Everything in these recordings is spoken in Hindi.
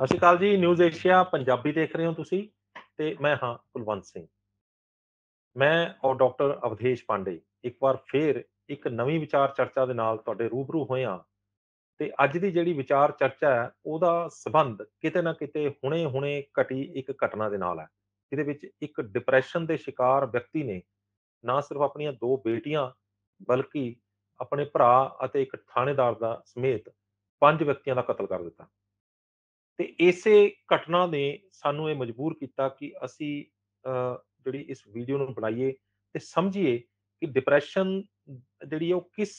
ਸਤਿ ਸ਼੍ਰੀ ਅਕਾਲ ਜੀ, ਨਿਊਜ਼ ਏਸ਼ੀਆ ਪੰਜਾਬੀ ਦੇਖ ਰਹੇ ਹੋ ਤੁਸੀਂ ਤੇ ਮੈਂ ਹਾਂ ਕੁਲਵੰਤ ਸਿੰਘ। ਮੈਂ ਔਰ ਡਾਕਟਰ ਅਵਧੇਸ਼ ਪਾਂਡੇ ਇੱਕ ਵਾਰ ਫੇਰ ਇੱਕ ਨਵੀਂ ਵਿਚਾਰ ਚਰਚਾ ਦੇ ਨਾਲ ਤੁਹਾਡੇ ਰੂਬਰੂ ਹੋਏ ਹਾਂ ਤੇ ਅੱਜ ਦੀ ਜਿਹੜੀ ਵਿਚਾਰ ਚਰਚਾ ਹੈ ਉਹਦਾ ਸੰਬੰਧ ਕਿਤੇ ਨਾ ਕਿਤੇ ਹੁਣੇ-ਹੁਣੇ ਘਟੀ ਇੱਕ ਘਟਨਾ ਦੇ ਨਾਲ ਹੈ। ਜਿਹਦੇ ਵਿੱਚ ਇੱਕ ਡਿਪਰੈਸ਼ਨ ਦੇ ਸ਼ਿਕਾਰ ਵਿਅਕਤੀ ਨੇ ਨਾ ਸਿਰਫ ਆਪਣੀਆਂ 2 ਬੇਟੀਆਂ ਬਲਕਿ ਆਪਣੇ ਭਰਾ ਅਤੇ ਇੱਕ ਥਾਣੇਦਾਰ ਦਾ ਸਮੇਤ 5 ਵਿਅਕਤੀਆਂ ਦਾ ਕਤਲ ਕਰ ਦਿੱਤਾ। ਤੇ ਇਸੇ ਘਟਨਾ ਨੇ ਸਾਨੂੰ ਇਹ ਮਜਬੂਰ ਕੀਤਾ ਕਿ ਅਸੀਂ ਜਿਹੜੀ ਇਸ ਵੀਡੀਓ ਨੂੰ ਬਣਾਈਏ ਤੇ ਸਮਝੀਏ ਕਿ ਡਿਪਰੈਸ਼ਨ ਜਿਹੜੀ ਹੈ ਉਹ ਕਿਸ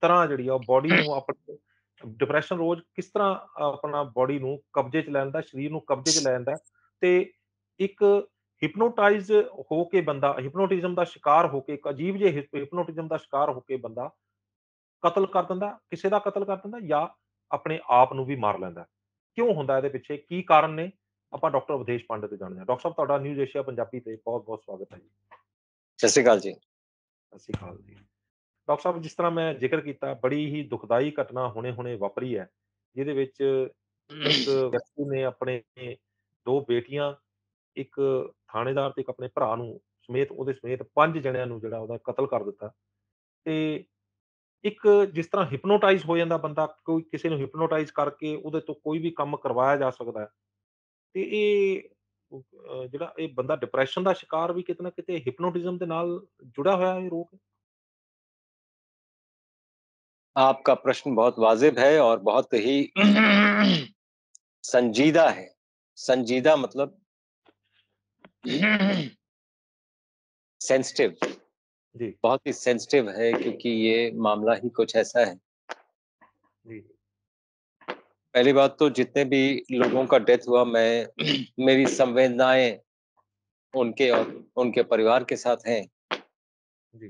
ਤਰ੍ਹਾਂ ਜਿਹੜੀ ਆ ਉਹ ਬੋਡੀ ਨੂੰ ਆਪਣੇ ਡਿਪਰੈਸ਼ਨ ਰੋਜ਼ ਕਿਸ ਤਰ੍ਹਾਂ ਆਪਣਾ ਬੋਡੀ ਨੂੰ ਕਬਜ਼ੇ 'ਚ ਲੈਂਦਾ, ਸਰੀਰ ਨੂੰ ਕਬਜ਼ੇ 'ਚ ਲੈ ਲੈਂਦਾ ਤੇ ਇੱਕ ਹਿਪਨੋਟਾਈਜ਼ ਹੋ ਕੇ ਬੰਦਾ ਹਿਪਨੋਟਿਜ਼ਮ ਦਾ ਸ਼ਿਕਾਰ ਹੋ ਕੇ ਇੱਕ ਅਜੀਬ ਜਿਹੇ ਹਿਪਨੋਟਿਜ਼ਮ ਦਾ ਸ਼ਿਕਾਰ ਹੋ ਕੇ ਬੰਦਾ ਕਤਲ ਕਰ ਦਿੰਦਾ, ਕਿਸੇ ਦਾ ਕਤਲ ਕਰ ਦਿੰਦਾ ਜਾਂ ਆਪਣੇ ਆਪ ਨੂੰ ਵੀ ਮਾਰ ਲੈਂਦਾ। ਕਿਉਂ ਹੁੰਦਾ ਇਹਦੇ ਪਿੱਛੇ? ਕੀ ਕਾਰਨ ਨੇ? ਆਪਾਂ ਡਾਕਟਰ ਅਵਧੇਸ਼ ਪਾਂਡੇ ਤੋਂ ਜਾਣਦੇ ਹਾਂ। ਡਾਕਟਰ ਸਾਹਿਬ ਤੁਹਾਡਾ ਨਿਊਜ਼ ਏਸ਼ੀਆ ਪੰਜਾਬੀ ਤੇ ਬਹੁਤ-ਬਹੁਤ ਸਵਾਗਤ ਹੈ ਜੀ। ਸਤਿ ਸ਼੍ਰੀ ਅਕਾਲ ਜੀ। ਸਤਿ ਸ਼੍ਰੀ ਅਕਾਲ ਜੀ। ਡਾਕਟਰ ਸਾਹਿਬ ਜਿਸ ਤਰ੍ਹਾਂ ਮੈਂ ਜ਼ਿਕਰ ਕੀਤਾ ਬੜੀ ਹੀ ਦੁਖਦਾਈ ਘਟਨਾ ਹੁਣੇ-ਹੁਣੇ ਵਾਪਰੀ ਹੈ। ਜਿਹਦੇ ਵਿੱਚ ਇੱਕ ਵਿਅਕਤੀ ਨੇ ਆਪਣੇ 2 ਬੇਟੀਆਂ, ਇੱਕ ਥਾਣੇਦਾਰ ਤੇ ਇੱਕ ਆਪਣੇ ਭਰਾ ਨੂੰ ਸਮੇਤ ਉਹਦੇ ਸਮੇਤ 5 ਜਣਿਆਂ ਨੂੰ ਜਿਹੜਾ ਉਹਦਾ ਕਤਲ ਕਰ ਦਿੱਤਾ ਤੇ ਇੱਕ ਜਿਸ ਤਰ੍ਹਾਂ ਹਿਪਨੋਟਾਈਜ਼ ਹੋ ਜਾਂਦਾ ਬੰਦਾ, ਕੋਈ ਕਿਸੇ ਨੂੰ ਹਿਪਨੋਟਾਈਜ਼ ਕਰਕੇ ਉਹਦੇ ਤੋਂ ਕੋਈ ਵੀ ਕੰਮ ਕਰਵਾਇਆ ਜਾ ਸਕਦਾ ਹੈ। ਤੇ ਇਹ ਜਿਹੜਾ ਇਹ ਬੰਦਾ ਡਿਪਰੈਸ਼ਨ ਦਾ ਸ਼ਿਕਾਰ ਵੀ ਕਿਤੇ ਨਾ ਕਿਤੇ ਹਿਪਨੋਟਿਜ਼ਮ ਦੇ ਨਾਲ ਜੁੜਾ ਹੋਇਆ ਇਹ ਰੋਗ? आपका प्रश्न बहुत वाजिब है और बहुत ही संजीदा है। संजीदा मतलब सेंसिटिव, जी, बहुत ही सेंसिटिव है क्योंकि ये मामला ही कुछ ऐसा है। जी, पहली बात तो जितने भी लोगों का डेथ हुआ मैं मेरी संवेदनाएं उनके और उनके परिवार के साथ हैं। जी,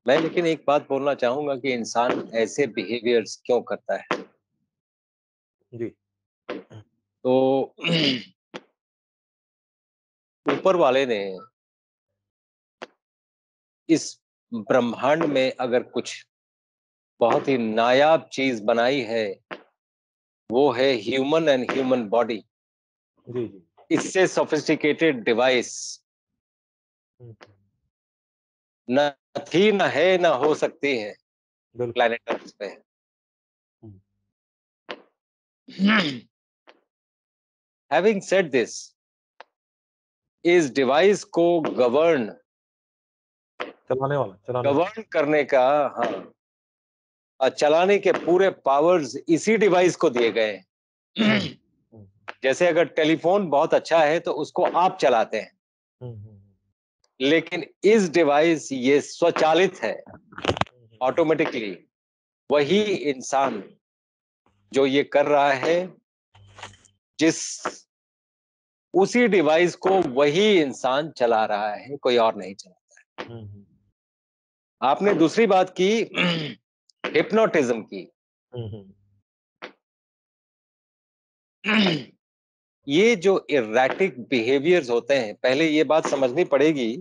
मैं लेकिन एक बात बोलना चाहूंगा कि इंसान ऐसे बिहेवियर्स क्यों करता है। जी, तो ऊपर वाले ने इस ब्रह्मांड में अगर कुछ बहुत ही नायाब चीज बनाई है वो है ह्यूमन एंड ह्यूमन बॉडी। जी, जी। इससे सोफिस्टिकेटेड डिवाइस हुँ, न थी, न है, न हो सकती है बिल्कुल। प्लैनेट अर्थ पे। हुँ, हैविंग सेड दिस, इस डिवाइस को गवर्न चलाने वाला। गवर्न करने का, हाँ, चलाने के पूरे पावर्स इसी डिवाइस को दिए गए हुँ, हैं। हुँ, जैसे अगर टेलीफोन बहुत अच्छा है तो उसको आप चलाते हैं, हुँ, हुँ, लेकिन इस डिवाइस ये स्वचालित है, हुँ, ऑटोमेटिकली। वही इंसान जो ये कर रहा है, जिस उसी डिवाइस को वही इंसान चला रहा है, कोई और नहीं चला। हुँ, हुँ, आपने दूसरी बात की हिप्नोटिज्म की। हुँ, हुँ, ये जो इरेटिक बिहेवियर्स होते हैं, पहले ये बात समझनी पड़ेगी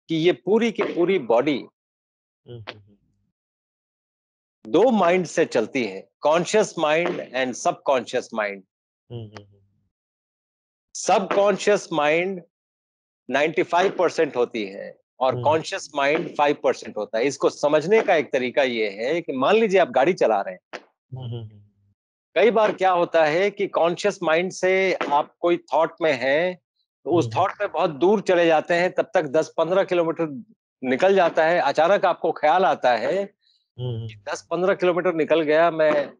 कि ये पूरी की पूरी बॉडी हुँ, हुँ, 2 माइंड से चलती है, conscious mind and subconscious mind. Hmm, hmm, hmm, subconscious mind 95% होती है और हुँ, कॉन्शियस माइंड 5% होता है। इसको समझने का एक तरीका ये है कि मान लीजिए आप गाड़ी चला रहे हैं। हुँ, हुँ, हुँ, कई बार क्या होता है कि कॉन्शियस माइंड से आप कोई थॉट में हैं, तो उस हुँ, थॉट में बहुत दूर चले जाते हैं, तब तक 10-15 किलोमीटर निकल जाता है। अचानक आपको ख्याल आता है हुँ, कि 10-15 किलोमीटर निकल गया, मैं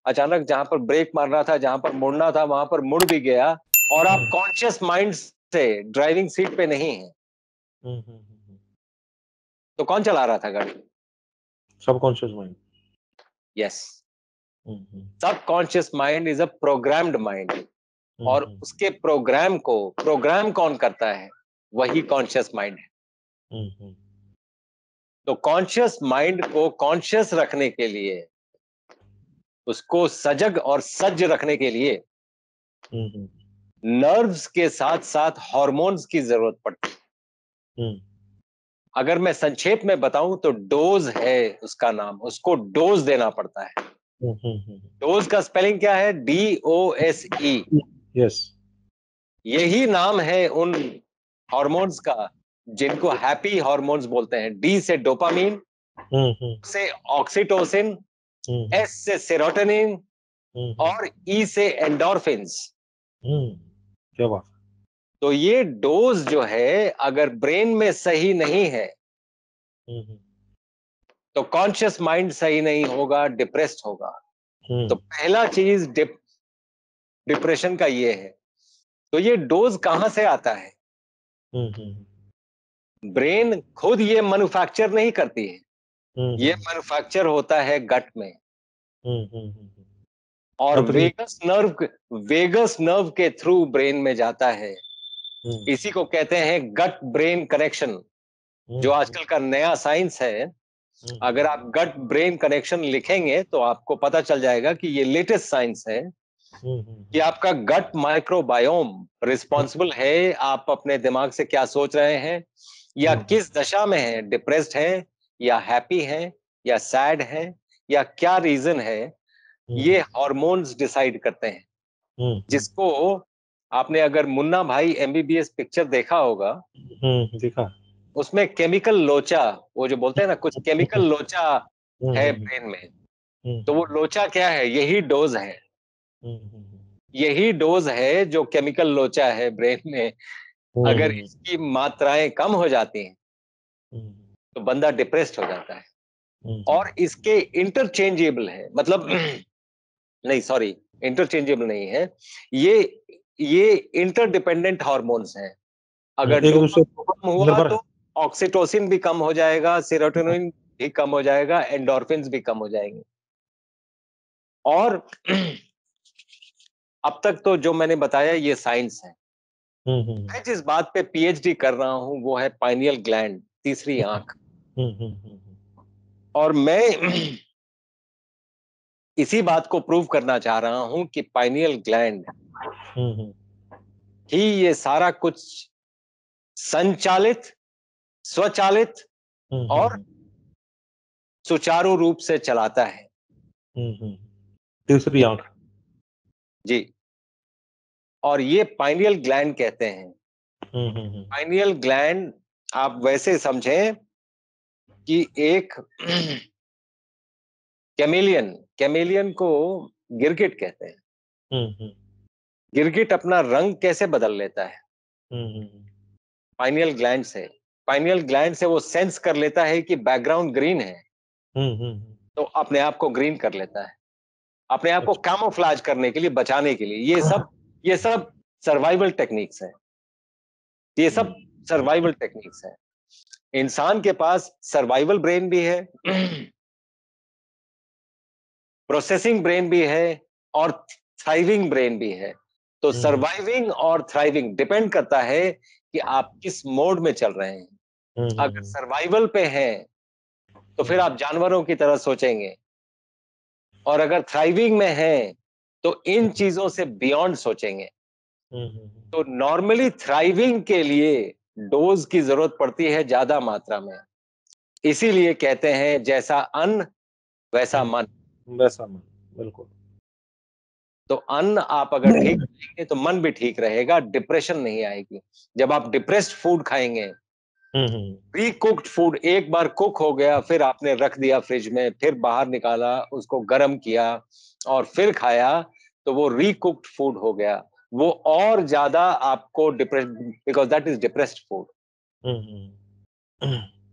अचानक जहाँ पर ब्रेक मारना था, जहाँ पर मुड़ना था, वहाँ पर मुड़ भी गया और आप हुँ, कॉन्शियस माइंड से ड्राइविंग सीट पे नहीं हैं। हुँ, हुँ, हुँ, तो कौन चला रहा था गाड़ी? Subconscious mind. Yes, hmm, hmm, subconscious mind is a programmed mind hmm, और हुँ, उसके प्रोग्राम को प्रोग्राम कौन करता है? वही कॉन्शियस माइंड है। हुँ, हुँ, तो कॉन्शियस माइंड को कॉन्शियस रखने के लिए, उसको सजग और सज्ज रखने के लिए हुँ, हुँ, नर्व्स के साथ-साथ हार्मोन्स की जरूरत पड़ती है। हुँ, अगर मैं संक्षेप में बताऊं तो डोज है उसका नाम, उसको डोज देना पड़ता है। डोज का स्पेलिंग क्या है? DOSE। यस। यही नाम है उन हॉर्मोन्स का जिनको हैप्पी हॉर्मोन्स बोलते हैं। D से डोपामीन, से ऑक्सीटोसिन, S से सेरोटोनिन और E से एंडोर्फिन्स। क्या बात। तो ये डोज जो है अगर ब्रेन में सही नहीं है तो कॉन्शियस माइंड सही नहीं होगा, डिप्रेस्ड होगा। तो पहला चीज डिप्रेशन का ये है। तो ये डोज कहां से आता है? ब्रेन खुद ये मैन्युफैक्चर नहीं करती है, ये मैन्युफैक्चर होता है गट में। और अंतरिम। वेगस नर्व के थ्रू ब्रेन में जाता है। इसी को कहते हैं गट ब्रेन कनेक्शन, जो आजकल का नया साइंस है। अगर आप गट ब्रेन कनेक्शन लिखेंगे तो आपको पता चल जाएगा कि ये लेटेस्ट साइंस है कि आपका गट माइक्रोबायोम रिस्पॉन्सिबल है आप अपने दिमाग से क्या सोच रहे हैं, या किस दशा में है, डिप्रेस्ड है या हैप्पी है या सैड है, या क्या रीजन है। ये हार्मोन्स डिसाइड करते हैं। जिसको आपने अगर मुन्ना भाई MBBS पिक्चर देखा होगा, देखा। उसमें केमिकल लोचा, वो जो बोलते हैं ना कुछ केमिकल लोचा है ब्रेन में, तो वो लोचा क्या है? यही डोज है। यही डोज है जो केमिकल लोचा है ब्रेन में। अगर इसकी मात्राएं कम हो जाती हैं तो बंदा डिप्रेस्ड हो जाता है। और इसके इंटरचेंजेबल है, मतलब नहीं सॉरी, इंटरचेंजेबल नहीं है ये। ये इंटरडिपेंडेंट हॉर्मोन्स हैं। अगर एक दूसरे डोपामिन पर कम हुआ निर्भर है। तो ऑक्सीटोसिन भी कम हो जाएगा, सेरोटोनिन भी कम हो जाएगा, एंडोर्फिन्स भी कम हो जाएंगे। और अब तक तो जो मैंने बताया ये साइंस है। मैं जिस बात पे PhD कर रहा हूं वो है पाइनियल ग्लैंड, तीसरी आंख। और मैं इसी बात को प्रूव करना चाह रहा हूं कि पाइनियल ग्लैंड ही ये सारा कुछ संचालित, स्वचालित और सुचारू रूप से चलाता है। तीसरी आंख। जी। और ये पाइनियल ग्लैंड कहते हैं। पाइनियल ग्लैंड आप वैसे समझें कि एक कैमेलियन, कैमेलियन को गिरगिट कहते हैं। गिरगिट अपना रंग कैसे बदल लेता है? पाइनियल ग्लैंड से। पाइनियल ग्लैंड से वो सेंस कर लेता है कि बैकग्राउंड ग्रीन है, तो अपने आप को ग्रीन कर लेता है, अपने आप को अच्छा। कैमोफ्लेज करने के लिए, बचाने के लिए। ये सब सर्वाइवल टेक्निक्स है। ये सब सर्वाइवल टेक्निक्स है। इंसान के पास सर्वाइवल ब्रेन भी है, प्रोसेसिंग ब्रेन भी है और थ्राइविंग ब्रेन भी है। तो सर्वाइविंग और थ्राइविंग डिपेंड करता है कि आप किस मोड में चल रहे हैं। अगर सर्वाइवल पे हैं तो फिर आप जानवरों की तरह सोचेंगे, और अगर थ्राइविंग में हैं तो इन चीजों से बियॉन्ड सोचेंगे। तो नॉर्मली थ्राइविंग के लिए डोज की जरूरत पड़ती है ज्यादा मात्रा में। इसीलिए कहते हैं जैसा अन्न वैसा मन। वैसा मन। बिल्कुल। तो अन्न आप अगर ठीक खाएंगे तो मन भी ठीक रहेगा, डिप्रेशन नहीं आएगी। जब आप डिप्रेस्ड फूड खाएंगे, प्री कुक्ड फूड, एक बार कुक हो गया फिर आपने रख दिया फ्रिज में, फिर बाहर निकाला, उसको गर्म किया और फिर खाया, तो वो रीकुक्ड फूड हो गया। वो और ज्यादा आपको depress, because that is depressed food.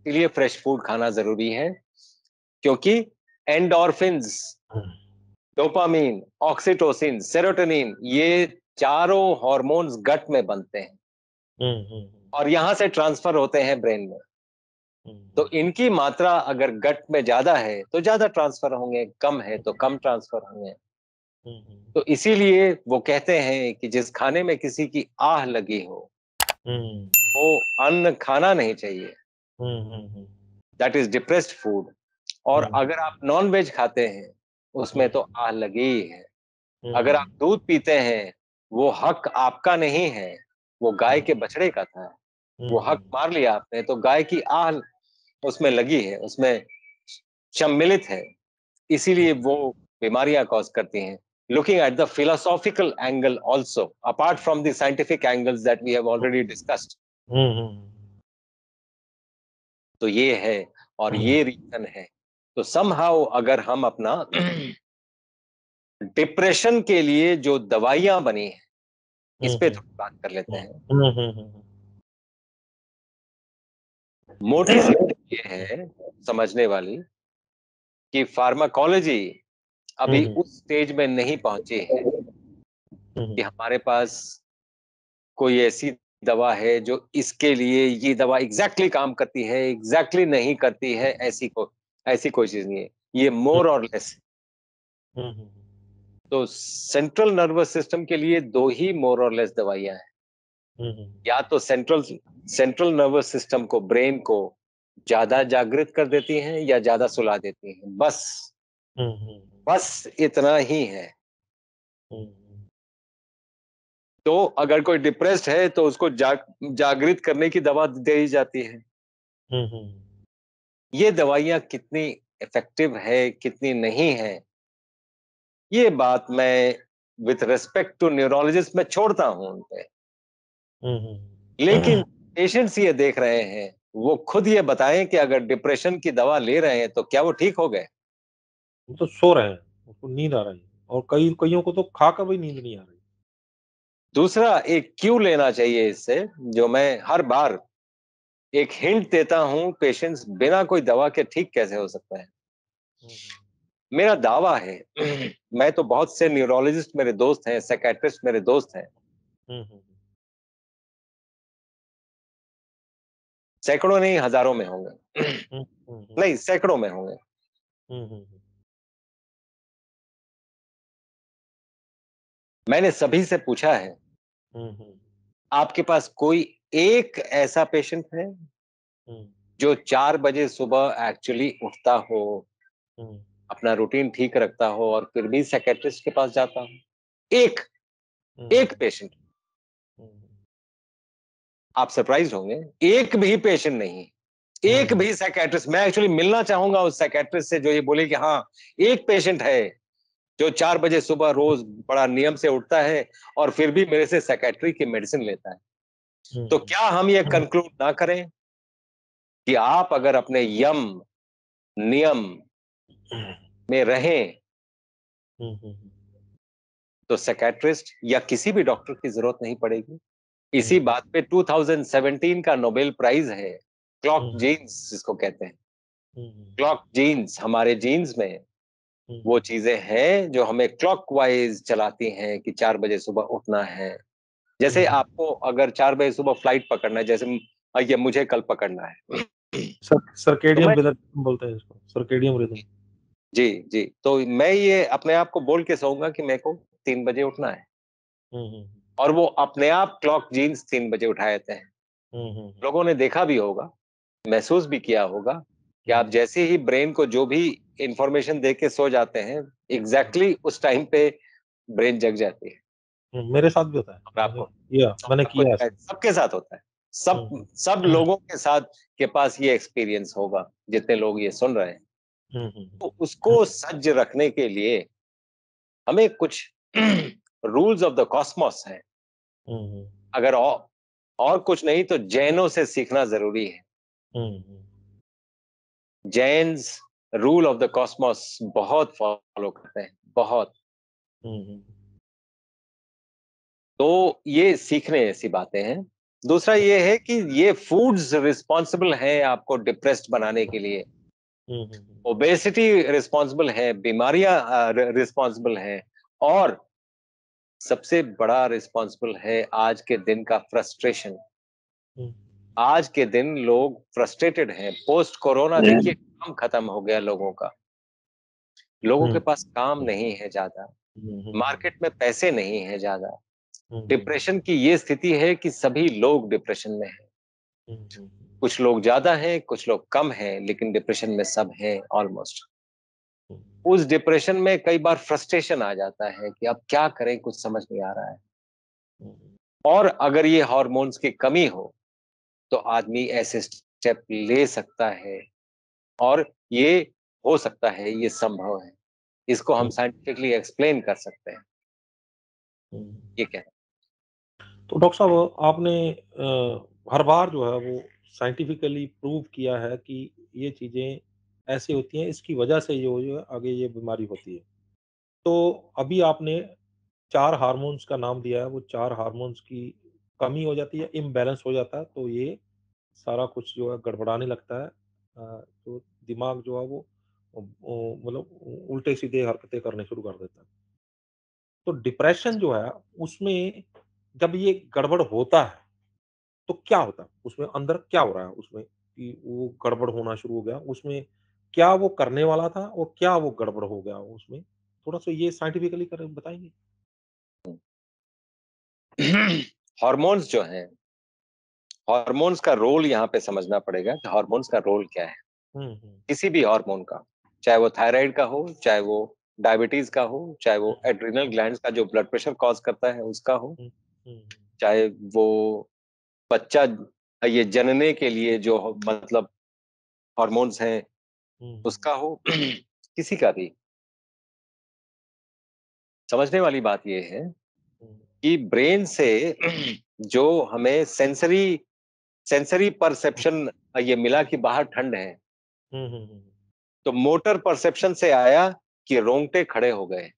इसलिए फ्रेश फूड खाना जरूरी है, क्योंकि एंडोर्फिन्स, डोपामीन, ऑक्सीटोसिन, सेरोटोनिन, ये चारों हॉर्मोन्स गट में बनते हैं और यहां से ट्रांसफर होते हैं ब्रेन में। तो इनकी मात्रा अगर गट में ज्यादा है तो ज्यादा ट्रांसफर होंगे, कम है तो कम ट्रांसफर होंगे। तो इसीलिए वो कहते हैं कि जिस खाने में किसी की आह लगी हो वो अन्न खाना नहीं चाहिए, दैट इज डिप्रेस्ड फूड। और अगर आप नॉन वेज खाते हैं उसमें तो आह लगी ही है। अगर आप दूध पीते हैं वो हक आपका नहीं है, वो गाय के बछड़े का था। वो हक मार लिया आपने तो गाय की आह उसमें लगी है, उसमें सम्मिलित है। इसीलिए वो बीमारियां कॉज करती हैं. Looking at the philosophical angle also, apart from the scientific angles that we have already discussed. तो ये है और ये रीजन है. तो somehow अगर हम अपना डिप्रेशन के लिए जो दवाइयां बनी है, इस पे थोड़ी बात कर लेते हैं. मोटी सी बात ये है समझने वाली कि फार्माकोलॉजी अभी उस स्टेज में नहीं पहुंची है कि हमारे पास कोई ऐसी दवा है जो इसके लिए ये दवा एग्जैक्टली काम करती है, एग्जैक्टली नहीं करती है, ऐसी कोई चीज नहीं है. ये मोर और लेस. तो सेंट्रल नर्वस सिस्टम के लिए दो ही मोर और लेस दवाइयां हैं. या तो सेंट्रल नर्वस सिस्टम को, ब्रेन को ज्यादा जागृत कर देती हैं या ज्यादा सुला देती हैं. बस इतना ही है. तो अगर कोई डिप्रेस्ड है तो उसको जागृत करने की दवा दी जाती है. ये दवाइयां कितनी इफेक्टिव है, कितनी नहीं है, ये बात मैं विथ रिस्पेक्ट टू न्यूरोलॉजिस्ट में छोड़ता हूं उन पे. लेकिन पेशेंट्स ये देख रहे हैं, वो खुद ये बताएं कि अगर डिप्रेशन की दवा ले रहे हैं तो क्या वो ठीक हो गए. वो तो सो रहे हैं, उनको नींद आ रही है, और कईयों को तो खाकर भी नींद नहीं आ रही. दूसरा एक क्यों लेना चाहिए इससे, जो मैं हर बार एक हिंट देता हूं, पेशेंट्स बिना कोई दवा के ठीक कैसे हो सकता है. मेरा दावा है, मैं तो बहुत से न्यूरोलॉजिस्ट मेरे दोस्त हैं, साइकियाट्रिस्ट मेरे दोस्त हैं, सैकड़ों नहीं हजारों में होंगे. नहीं, सैकड़ों में होंगे. मैंने सभी से पूछा है, आपके पास कोई एक ऐसा पेशेंट है जो 4 बजे सुबह एक्चुअली उठता हो, अपना रूटीन ठीक रखता हो और फिर भी साइकियाट्रिस्ट के पास जाता हो? एक पेशेंट. आप सरप्राइज होंगे, एक भी पेशेंट नहीं, एक भी साइकियाट्रिस्ट. मैं एक्चुअली मिलना चाहूंगा उस साइकियाट्रिस्ट से जो ये बोले कि हाँ, एक पेशेंट है जो 4 बजे सुबह रोज बड़ा नियम से उठता है और फिर भी मेरे से साइकियाट्री की मेडिसिन लेता है. तो क्या हम ये कंक्लूड ना करें कि आप अगर अपने नियम में रहें तो साइकियाट्रिस्ट या किसी भी डॉक्टर की जरूरत नहीं पड़ेगी. इसी बात पे 2017 का नोबेल प्राइज है, क्लॉक जीन्स जिसको कहते हैं. क्लॉक जीन्स, हमारे जीन्स में वो चीजें हैं जो हमें क्लॉकवाइज चलाती हैं कि 4 बजे सुबह उठना है. जैसे आपको अगर 4 बजे सुबह फ्लाइट पकड़ना है, जैसे ये मुझे कल पकड़ना है. सर्केडियन रिदम बोलते हैं इसको, सर्केडियन रिदम. जी. तो मैं ये अपने आप को बोल के सोऊंगा कि मेरे को 3 बजे उठना है, और वो अपने आप क्लॉक जीन्स 3 बजे उठा देते हैं. लोगों ने देखा भी होगा, महसूस भी किया होगा कि आप जैसे ही ब्रेन को जो भी इंफॉर्मेशन दे के सो जाते हैं, एग्जैक्टली उस टाइम पे ब्रेन जग जाती है. मेरे साथ भी होता है. मैंने किया है. सबके साथ होता है. सब लोगों के साथ के पास ये एक्सपीरियंस होगा, जितने लोग ये सुन रहे हैं. तो उसको सज्ज रखने के लिए हमें कुछ रूल्स ऑफ द कॉस्मोस है. अगर और कुछ नहीं तो जैनों से सीखना जरूरी है. Jains rule of the Cosmos बहुत फॉलो करते हैं, बहुत. तो ये सीखने ऐसी बातें हैं. दूसरा ये है कि ये फूड्स रिस्पॉन्सिबल हैं आपको डिप्रेस्ड बनाने के लिए. ओबेसिटी रिस्पॉन्सिबल है, बीमारियां रिस्पॉन्सिबल है, और सबसे बड़ा रिस्पॉन्सिबल है आज के दिन का फ्रस्ट्रेशन. आज के दिन लोग फ्रस्ट्रेटेड हैं. पोस्ट कोरोना देखिए, काम खत्म हो गया लोगों का. लोगों के पास काम नहीं है ज्यादा, मार्केट में पैसे नहीं है ज्यादा. डिप्रेशन की ये स्थिति है कि सभी लोग डिप्रेशन में हैं. कुछ लोग ज्यादा हैं, कुछ लोग कम हैं, लेकिन डिप्रेशन में सब हैं ऑलमोस्ट. उस डिप्रेशन में कई बार फ्रस्ट्रेशन आ जाता है कि अब क्या करें, कुछ समझ नहीं आ रहा है. और अगर ये हार्मोन्स की कमी हो तो आदमी ऐसे स्टेप ले सकता है, और ये हो सकता है, ये संभव है इसको हम साइंटिफिकली एक्सप्लेन कर सकते हैं। ये क्या है? तो डॉक्टर साहब आपने हर बार जो है वो साइंटिफिकली प्रूव किया है कि ये चीज़ें ऐसी होती हैं, इसकी वजह से जो है आगे ये बीमारी होती है। तो अभी आपने 4 हार्मोन्स का नाम दिया है, वो 4 हार्मोन्स की कमी हो जाती है, इम्बैलेंस हो जाता है, तो ये सारा कुछ जो है गड़बड़ाने लगता है। तो दिमाग जो है वो मतलब उल्टे-सीधे हरकतें करने शुरू कर देता है। तो डिप्रेशन जो है उसमें जब ये गड़बड़ होता है, तो क्या होता है? उसमें अंदर क्या हो रहा है उसमें कि वो गड़बड़ होना शुरू हो गया? उसमें क्या वो करने वाला था और क्या वो गड़बड़ हो गया उसमें? थोड़ा-सा ये साइंटिफिकली कर बताएँगे? हॉर्मोन्स जो हैं, हॉर्मोन्स का रोल यहाँ पे समझना पड़ेगा कि हॉर्मोन्स का रोल क्या है। हुँ, हुँ। किसी भी हार्मोन का, चाहे वो थायराइड का हो, चाहे वो डायबिटीज़ का हो, चाहे हुँ, वो एड्रिनल ग्लैंड्स का जो ब्लड प्रेशर कॉज़ करता है उसका हो, हुँ, हुँ, चाहे वो बच्चा ये जनने के लिए जो मतलब हॉर्मोन्स हैं हुँ, हुँ, उसका हो, किसी का भी। समझने वाली बात ये है हुँ, कि ब्रेन से जो हमें सेंसरी सेंसरी परसेप्शन ये मिला कि बाहर ठंड है, हुँ, हुँ, हुँ, तो मोटर परसेप्शन से आया कि रोंगटे खड़े हो गए,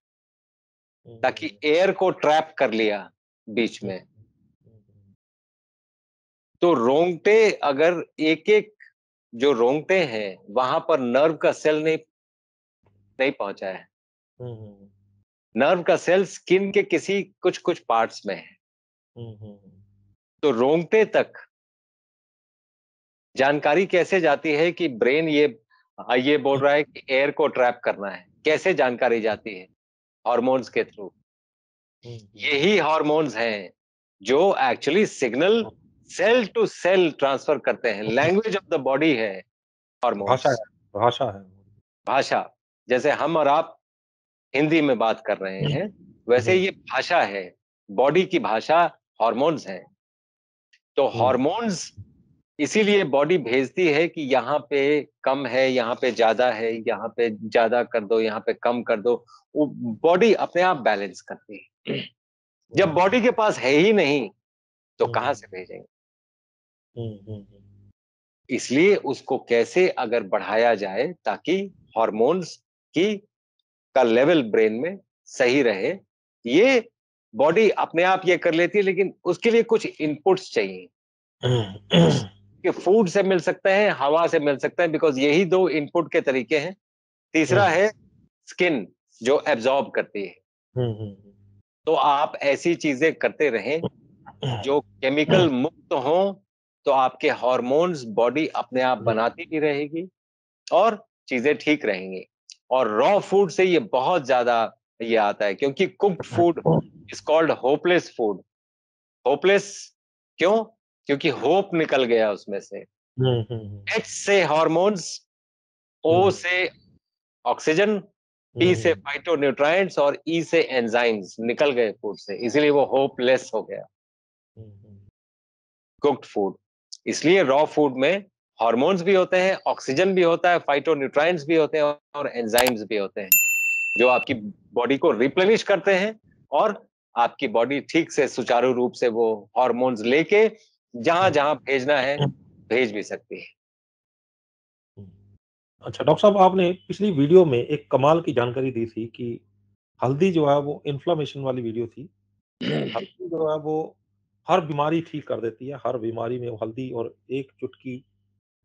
हुँ, ताकि एयर को ट्रैप कर लिया बीच हुँ, में। हुँ, तो रोंगटे अगर एक-एक जो रोंगटे हैं, वहाँ पर नर्व का सेल नहीं नहीं पहुँचा है। हुँ, हुँ, नर्व का सेल स्किन के किसी कुछ-कुछ पार्ट्स में है। हुँ, हुँ, तो रोंगटे तक जानकारी कैसे जाती है कि ब्रेन ये बोल रहा है कि एयर को ट्रैप करना है। कैसे जानकारी जाती है? हॉर्मोन्स के थ्रू। हुँ, यही हॉर्मोन्स हैं जो actually signal cell to cell transfer करते हैं। हुँ, लैंग्वेज ऑफ द बॉडी है भाषा हॉर्मोन्स, है भाषा है। भाषा। जैसे हम और आप हिंदी में बात कर रहे हैं, वैसे हुँ, ये भाषा है। बॉडी की भाषा हॉर्मोन्स हैं। तो हुँ, हॉर्मोन्स इसीलिए बॉडी भेजती है कि यहाँ पे कम है, यहाँ पे ज़्यादा है, यहाँ पे ज़्यादा कर दो, यहाँ पे कम कर दो। वो बॉडी अपने आप बैलेंस करती है। जब हुँ, बॉडी के पास है ही नहीं, तो हुँ, कहाँ से भेजेंगे? हुँ, हुँ, इसलिए उसको कैसे अगर बढ़ाया जाए ताकि हॉर्मोन्स की का लेवल ब्रेन में सही रहे, ये बॉडी अपने आप ये कर लेती है, लेकिन उसके लिए कुछ इनपुट्स चाहिए। हुँ, कि फूड से मिल सकता है, हवा से मिल सकता है, बिकॉज़ यही 2 इनपुट के तरीके हैं। तीसरा हुँ, है स्किन जो एब्ज़ॉर्ब करती है। हुँ, हुँ, तो आप ऐसी चीज़ें करते रहें जो केमिकल मुक्त हों, तो आपके हॉर्मोन्स बॉडी अपने आप बनाती भी रहेगी और चीज़ें ठीक रहेंगी। और रॉ फूड से ये बहुत ज़्यादा ये आता है क्योंकि cooked food is called hopeless food. Hopeless क्यों? क्योंकि होप निकल गया उसमें से। हुँ, हुँ, एच से हॉर्मोन्स, ओ हुँ, से ऑक्सीजन, पी से हुँ, फाइटोन्यूट्राइएंट्स और ई से एंजाइम्स निकल गए फूड से, इसीलिए वो होपलेस हो गया, हुँ, कुक्ड फूड। इसलिए रॉ फूड में हार्मोन्स भी होते हैं, ऑक्सीजन भी होता है, फाइटोन्यूट्राइएंट्स भी होते हैं और एंजाइम्स भी होते हैं, जो आपकी बॉडी को रिप्लेनिश करते हैं और आपकी बॉडी ठीक से सुचारू रूप से वो हार्मोन्स लेके जहाँ-जहाँ भेजना है, भेज भी सकती है। हुँ। अच्छा डॉक्टर साहब आपने पिछली वीडियो में एक कमाल की जानकारी दी थी कि हल्दी जो है वो इन्फ्लेमेशन वाली वीडियो थी। हल्दी जो है वो हर बीमारी ठीक कर देती है, हर बीमारी में वो हल्दी और एक चुटकी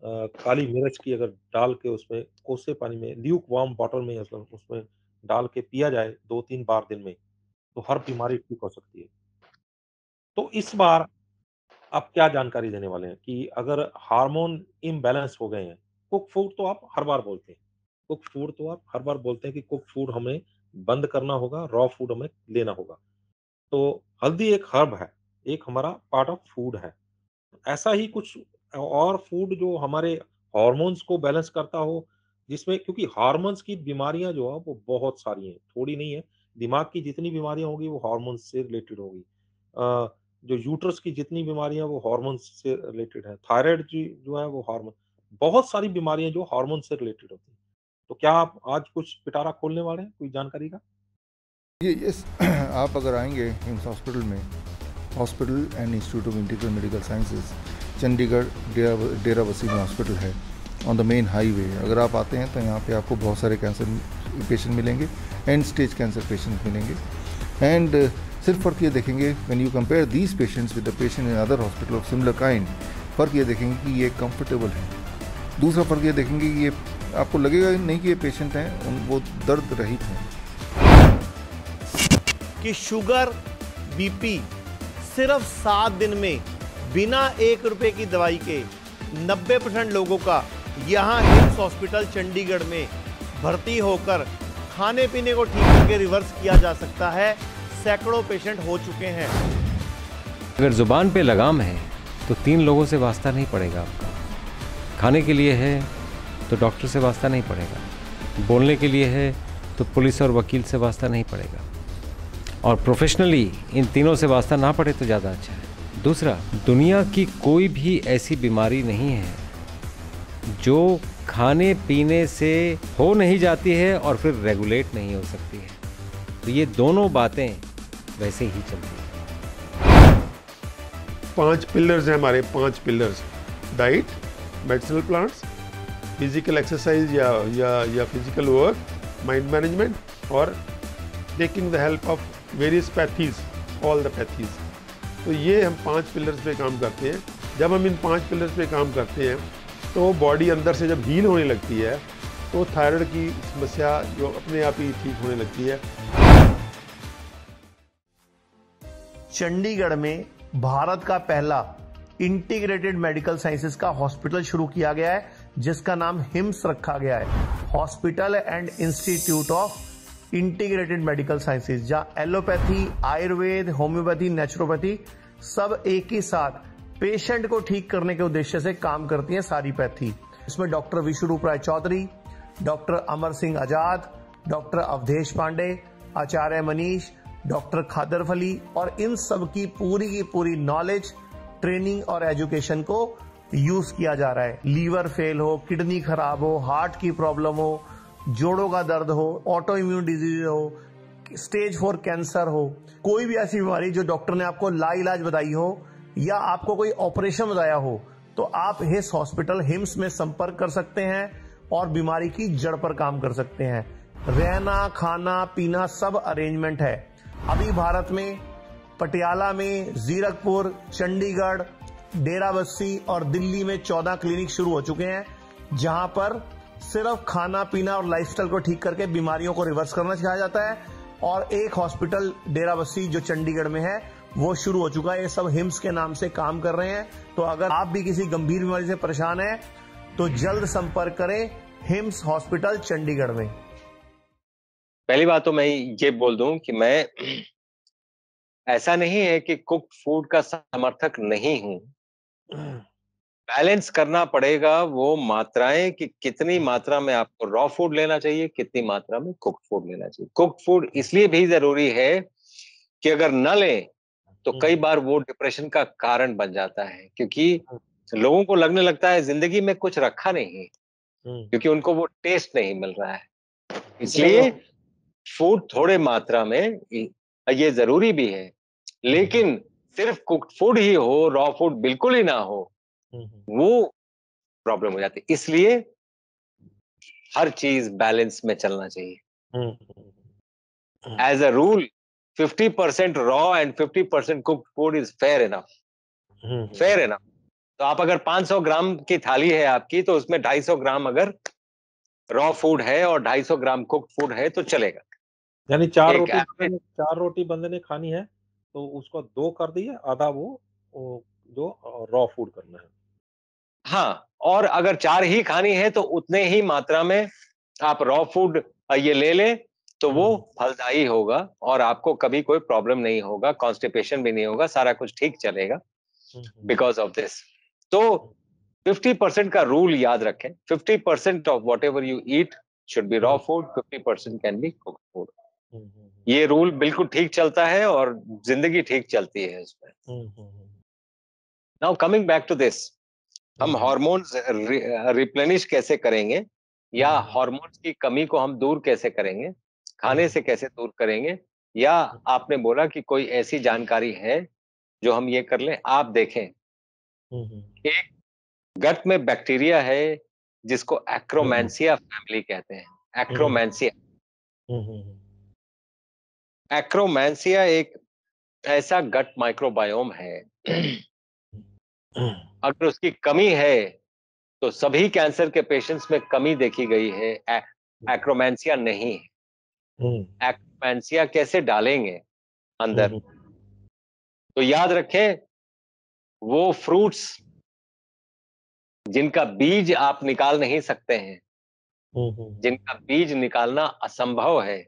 काली मिर्च की अगर डाल के उसमें कोसे पानी में ल्यूक वार्म वाटर में मतलब उसमें डाल के पिया जाए 2-3 बार दिन में, तो हर बीमारी ठीक हो सकती है। तो इस बार आप क्या जानकारी देने वाले हैं कि अगर हार्मोन इम्बैलेंस हो गए हैं, कुक फूड तो आप हर बार बोलते हैं। कुक फूड तो आप हर बार बोलते हैं कि कुक फूड हमें बंद करना होगा, रॉ फूड हमें लेना होगा। तो हल्दी एक हर्ब है, एक हमारा पार्ट ऑफ फूड है। ऐसा ही कुछ और फूड जो हमारे हार्मोन्स को बैलेंस करता हो, जिसमें क्योंकि हार्मोन्स की बीमारियाँ जो हैं वो बहुत सारी हैं, थोड़ी नहीं है। दिमाग की जितनी बीमारियाँ होंगी वो हार्मोन्स से रिलेटेड होगी। जो यूट्रस की जितनी बीमारियाँ वो हार्मोन्स से रिलेटेड है। थायराइड जी जो है वो हार्मोन बहुत सारी बीमारियाँ जो हार्मोन से रिलेटेड होती हैं। तो क्या आप आज कुछ पिटारा खोलने वाले हैं, कोई जानकारी का? ये यस आप अगर आएंगे हिम्स हॉस्पिटल में, hospital and institute of integral medical sciences Chandigarh Derabassi में हॉस्पिटल है ऑन द मेन हाईवे। अगर आप आते हैं तो यहाँ पे आपको बहुत सारे कैंसर पेशेंट मिलेंगे, एंड स्टेज कैंसर पेशेंट मिलेंगे। एंड सिर्फ फ़र्क ये देखेंगे when you compare these patients with the patient in other hospital of similar kind, फ़र्क ये देखेंगे कि ये कंफर्टेबल है। दूसरा फ़र्क ये देखेंगे कि ये आपको लगेगा नहीं कि ये पेशेंट हैं, वो दर्द रहित हैं। कि शुगर बीपी सिर्फ 7 दिन में बिना 1 रुपए की दवाई के 90% लोगों का यहाँ हिम्स हॉस्पिटल चंडीगढ़ में भर्ती होकर खाने पीने को ठीक करके रिवर्स किया जा सकता है। सैकड़ों पेशेंट हो चुके हैं। अगर जुबान पे लगाम है तो 3 लोगों से वास्ता नहीं पड़ेगा आपका। खाने के लिए है तो डॉक्टर से वास्ता नहीं पड़ेगा, बोलने के लिए है तो पुलिस और वकील से वास्ता नहीं पड़ेगा, और प्रोफेशनली इन तीनों से वास्ता ना पड़े तो ज़्यादा अच्छा है। दूसरा, दुनिया की कोई भी ऐसी बीमारी नहीं है जो खाने पीने से हो नहीं जाती है और फिर रेगुलेट नहीं हो सकती है। तो ये दोनों बातें वैसे ही चलती हैं। 5 पिलर्स हैं हमारे, 5 pillars: diet, medicinal plants, physical exercise या फिजिकल वर्क, माइंड मैनेजमेंट और taking the help of various pathies, all the pathies. तो ये हम 5 पिलर्स पे काम करते हैं। जब हम इन 5 पिलर्स पे काम करते हैं तो बॉडी अंदर से जब हील होने लगती है तो थायराइड की समस्या जो अपने आप ही ठीक होने लगती है। चंडीगढ़ में भारत का पहला इंटीग्रेटेड मेडिकल साइंसेज का हॉस्पिटल शुरू किया गया है, जिसका नाम हिम्स रखा गया है, hospital and institute of integrated medical sciences, जहां एलोपैथी, आयुर्वेद, होम्योपैथी, नेचुरोपैथी सब एक ही साथ पेशेंट को ठीक करने के उद्देश्य से काम करती हैं सारी पैथी। इसमें डॉक्टर विश्वरूप राय चौधरी, डॉक्टर अमर सिंह आजाद, डॉक्टर अवधेश पांडे, आचार्य मनीष, डॉक्टर खादर फली और इन सब की पूरी नॉलेज, ट्रेनिंग और एजुकेशन को यूज किया जा रहा है। लीवर फेल हो, किडनी खराब हो, हार्ट की प्रॉब्लम हो, जोड़ों का दर्द हो, ऑटो इम्यून डिजीज हो, स्टेज 4 कैंसर हो, कोई भी ऐसी बीमारी जो डॉक्टर ने आपको लाइलाज बताई हो या आपको कोई ऑपरेशन बताया हो, तो आप हिम्स हॉस्पिटल हिम्स में संपर्क कर सकते हैं और बीमारी की जड़ पर काम कर सकते हैं। रहना, खाना, पीना सब अरेंजमेंट है। अभी भारत में पटियाला में, जीरकपुर, चंडीगढ़, डेराबस्सी और दिल्ली में 14 क्लिनिक शुरू हो चुके हैं, जहां पर सिर्फ खाना पीना और लाइफस्टाइल को ठीक करके बीमारियों को रिवर्स करना सिखाया जाता है। और एक हॉस्पिटल डेराबस्सी जो चंडीगढ़ में है वो शुरू हो चुका है। ये सब हिम्स के नाम से काम कर रहे हैं। तो अगर आप भी किसी गंभीर बीमारी से परेशान हैं तो जल्द संपर्क करें हिम्स हॉस्पिटल चंडीगढ़ में। पहली बात तो मैं ये बोल दूं कि मैं ऐसा नहीं है कि कुक्ड फूड का समर्थक नहीं हूं। बैलेंस करना पड़ेगा वो मात्राएं कि कितनी मात्रा में आपको रॉ फूड लेना चाहिए, कितनी मात्रा में कुक्ड फूड लेना चाहिए। कुक्ड फूड इसलिए भी जरूरी है कि अगर न लें तो कई बार वो डिप्रेशन का कारण बन जाता है, क्योंकि लोगों को लगने लगता है जिंदगी में कुछ रखा नहीं है, क्योंकि उनको वो टेस्ट नहीं मिल रहा है। इसलिए फूड थोड़े मात्रा में ये जरूरी भी है, लेकिन सिर्फ कुक्ड फूड ही हो, रॉ फूड बिल्कुल ही ना हो, वो प्रॉब्लम हो जाती है। इसलिए हर चीज बैलेंस में चलना चाहिए। As a rule 50% raw and 50% cooked food is fair enough, fair enough. तो आप अगर 500 ग्राम की थाली है आपकी, तो उसमें 250 ग्राम अगर रॉ फूड है और 250 ग्राम कुक्ड फूड है तो चलेगा। यानी 4 रोटी बंदे ने खानी है तो उसको 2 कर दिए, आधा वो जो रॉ फूड करना है। हाँ, और अगर 4 ही खानी है तो उतने ही मात्रा में आप रॉ फूड ये ले लें तो वो फलदायी होगा और आपको कभी कोई प्रॉब्लम नहीं होगा, कॉन्स्टिपेशन भी नहीं होगा, सारा कुछ ठीक चलेगा बिकॉज ऑफ दिस। तो 50% का रूल याद रखें। 50% of what ever you eat should be raw food, 50% can be cooked food. ये रूल बिल्कुल ठीक चलता है और जिंदगी ठीक चलती है इसमें। Now coming back to this, हम हार्मोन्स रिप्लेनिश कैसे करेंगे या हार्मोन्स की कमी को हम दूर कैसे करेंगे, खाने से कैसे दूर करेंगे, या आपने बोला कि कोई ऐसी जानकारी है जो हम ये कर लें। आप देखें, एक गट में बैक्टीरिया है जिसको एक्रोमैंसिया फैमिली कहते हैं। एक्रोमैंसिया, एक्रोमैंसिया एक ऐसा गट माइक्रोबायोम है, अगर उसकी कमी है तो सभी कैंसर के पेशेंट्स में कमी देखी गई है, एक्रोमैंसिया नहीं है। एक्रोमैंसिया कैसे डालेंगे अंदर? तो याद रखें, वो फ्रूट्स जिनका बीज आप निकाल नहीं सकते हैं, जिनका बीज निकालना असंभव है,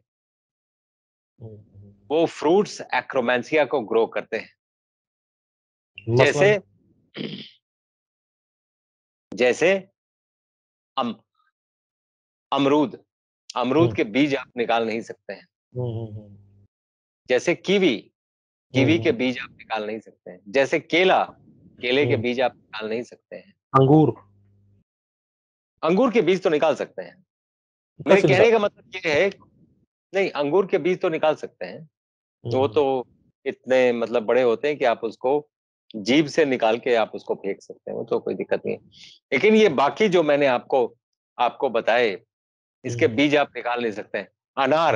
वो फ्रूट्स एक्रोमैंसिया को ग्रो करते हैं। जैसे जैसे अम, अमरूद, अमरूद के बीज आप निकाल नहीं सकते हैं। जैसे कीवी, कीवी के बीज आप निकाल नहीं सकते हैं। जैसे केला, केले के बीज आप निकाल नहीं सकते हैं। अंगूर, अंगूर के बीज तो निकाल सकते हैं। मेरे कहने का मतलब ये है, नहीं, अंगूर के बीज तो निकाल सकते हैं, वो तो इतने मतलब बड़े होते हैं कि आप उसको जीभ से निकाल के आप उसको फेंक सकते हैं, वो तो कोई दिक्कत नहीं है। लेकिन ये बाकी जो मैंने आपको बताए, इसके बीज आप निकाल नहीं सकते हैं। अनार,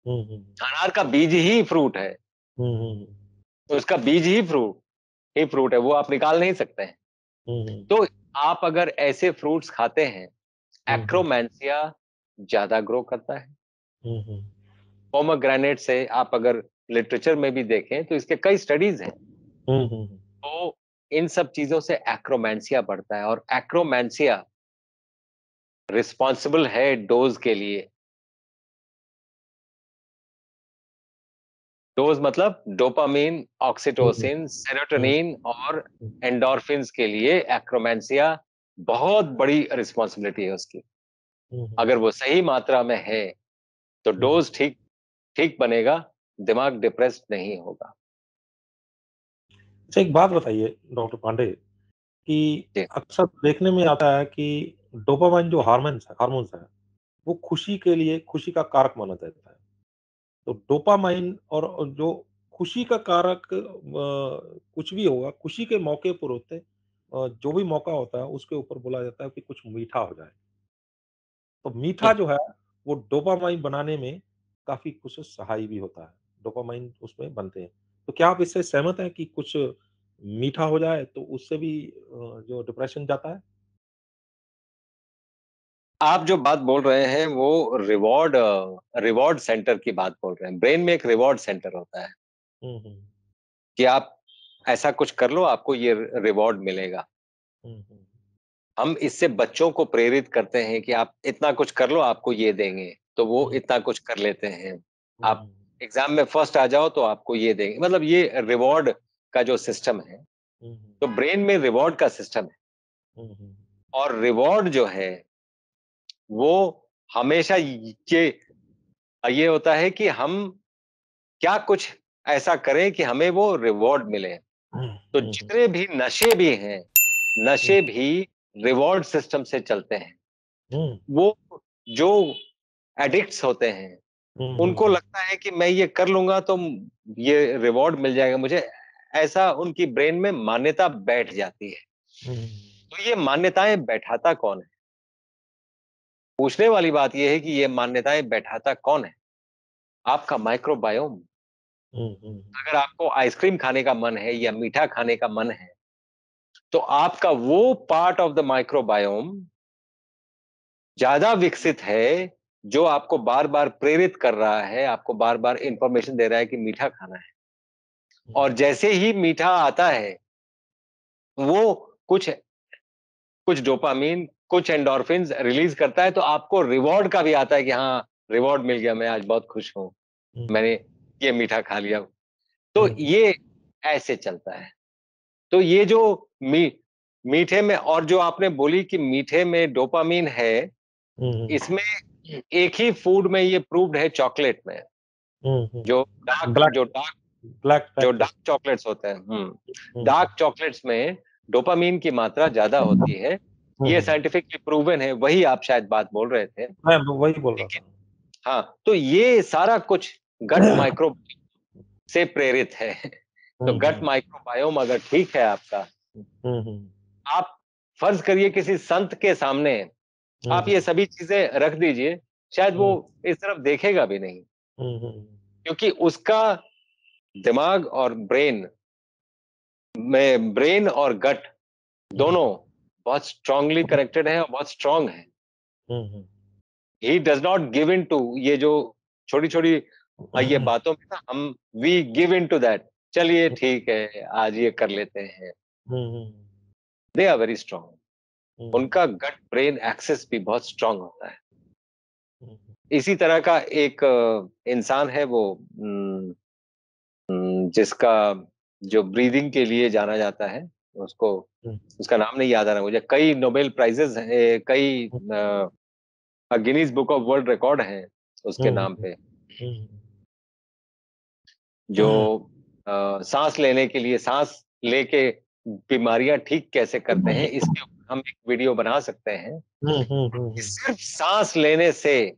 अनार का बीज ही फ्रूट है, तो उसका बीज ही फ्रूट है, वो आप निकाल नहीं सकते हैं। तो आप अगर ऐसे फ्रूट्स खाते हैं, एक्रोमैंसिया ज्यादा ग्रो करता है। पोमेग्रेनेट से आप अगर लिटरेचर में भी देखें तो इसके कई स्टडीज हैं। तो इन सब चीजों से एक्रोमैंसिया बढ़ता है, और एक्रोमैंसिया रिस्पॉन्सिबल है डोज के लिए। डोज मतलब डोपामीन, ऑक्सीटोसिन, सेरोटोनिन और एंडोर्फिन्स के लिए एक्रोमैंसिया बहुत बड़ी रिस्पॉन्सिबिलिटी है उसकी। अगर वो सही मात्रा में है तो डोज ठीक बनेगा, दिमाग डिप्रेस्ड नहीं होगा। अच्छा, एक बात बताइए डॉक्टर पांडे कि अक्सर देखने में आता है कि डोपामाइन जो हार्मोन्स है, वो खुशी के लिए खुशी का कारक माना जाता है। तो डोपामाइन और जो खुशी का कारक कुछ भी होगा, खुशी के मौके पर होते हैं, जो भी मौका होता है उसके ऊपर बोला जाता है कि कुछ मीठा हो जाए। तो मीठा जो है वो डोपामाइन बनाने में काफ़ी कुछ सहायक भी होता है। डोपामाइन उसमें बनते हैं। तो क्या आप इससे सहमत हैं कि कुछ मीठा हो जाए तो उससे भी जो डिप्रेशन जाता है? आप जो बात बोल रहे हैं वो रिवॉर्ड सेंटर की बात बोल रहे हैं। ब्रेन में एक रिवॉर्ड सेंटर होता है कि आप ऐसा कुछ कर लो, आपको ये रिवॉर्ड मिलेगा। हम इससे बच्चों को प्रेरित करते हैं कि आप इतना कुछ कर लो, आपको ये देंगे, तो वो इतना कुछ कर लेते हैं। आप एग्जाम में फर्स्ट आ जाओ तो आपको ये देंगे, मतलब ये रिवॉर्ड का जो सिस्टम है। तो ब्रेन में रिवॉर्ड का सिस्टम है, और रिवॉर्ड जो है वो हमेशा ये होता है कि हम क्या कुछ ऐसा करें कि हमें वो रिवॉर्ड मिले। तो जितने भी नशे भी हैं, नशे भी रिवॉर्ड सिस्टम से चलते हैं। वो जो एडिक्ट्स होते हैं उनको लगता है कि मैं ये कर लूंगा तो ये रिवॉर्ड मिल जाएगा मुझे, ऐसा उनकी ब्रेन में मान्यता बैठ जाती है। तो ये मान्यताएं बैठाता कौन है? पूछने वाली बात यह है कि ये मान्यताएं बैठाता कौन है? आपका माइक्रोबायोम। अगर आपको आइसक्रीम खाने का मन है या मीठा खाने का मन है, तो आपका वो पार्ट ऑफ द माइक्रोबायोम ज्यादा विकसित है जो आपको बार बार प्रेरित कर रहा है, आपको बार बार इंफॉर्मेशन दे रहा है कि मीठा खाना है। और जैसे ही मीठा आता है, वो कुछ डोपामीन, कुछ एंडोर्फिन्स रिलीज करता है, तो आपको रिवॉर्ड का भी आता है कि हाँ, रिवॉर्ड मिल गया, मैं आज बहुत खुश हूं, मैंने ये मीठा खा लिया। तो ये ऐसे चलता है। तो ये जो मीठे में, और जो आपने बोली कि मीठे में डोपामीन है, इसमें एक ही फूड में ये प्रूव्ड है, चॉकलेट में, जो डार्क चॉकलेट्स होते हैं। डार्क चॉकलेट्स में डोपामीन की मात्रा ज्यादा होती है, ये साइंटिफिकली प्रूवन है, वही आप शायद बात बोल रहे थे। मैं वही बोल रहा था। हाँ, तो ये सारा कुछ गट माइक्रो से प्रेरित है। तो गट माइक्रोबायोम अगर ठीक है आपका, आप फर्ज करिए किसी संत के सामने आप ये सभी चीजें रख दीजिए, शायद वो इस तरफ देखेगा भी नहीं, क्योंकि उसका दिमाग और ब्रेन और गट दोनों बहुत स्ट्रांगली कनेक्टेड है और बहुत स्ट्रांग है। He does not give in to ये जो छोटी छोटी ये बातों में ना, हम we give in to that, चलिए ठीक है आज ये कर लेते हैं। दे आर वेरी स्ट्रांग, उनका गट ब्रेन एक्सेस भी बहुत स्ट्रांग होता है। इसी तरह का एक इंसान है वो जिसका जो ब्रीदिंग के लिए जाना जाता है, उसको उसका नाम नहीं याद आ रहा मुझे। कई नोबेल प्राइजेस हैं, कई Guinness book of world record है उसके नाम पे, जो सांस लेने के लिए, सांस लेके बीमारियां ठीक कैसे करते हैं, इसके ऊपर हम एक वीडियो बना सकते हैं। सिर्फ सांस लेने से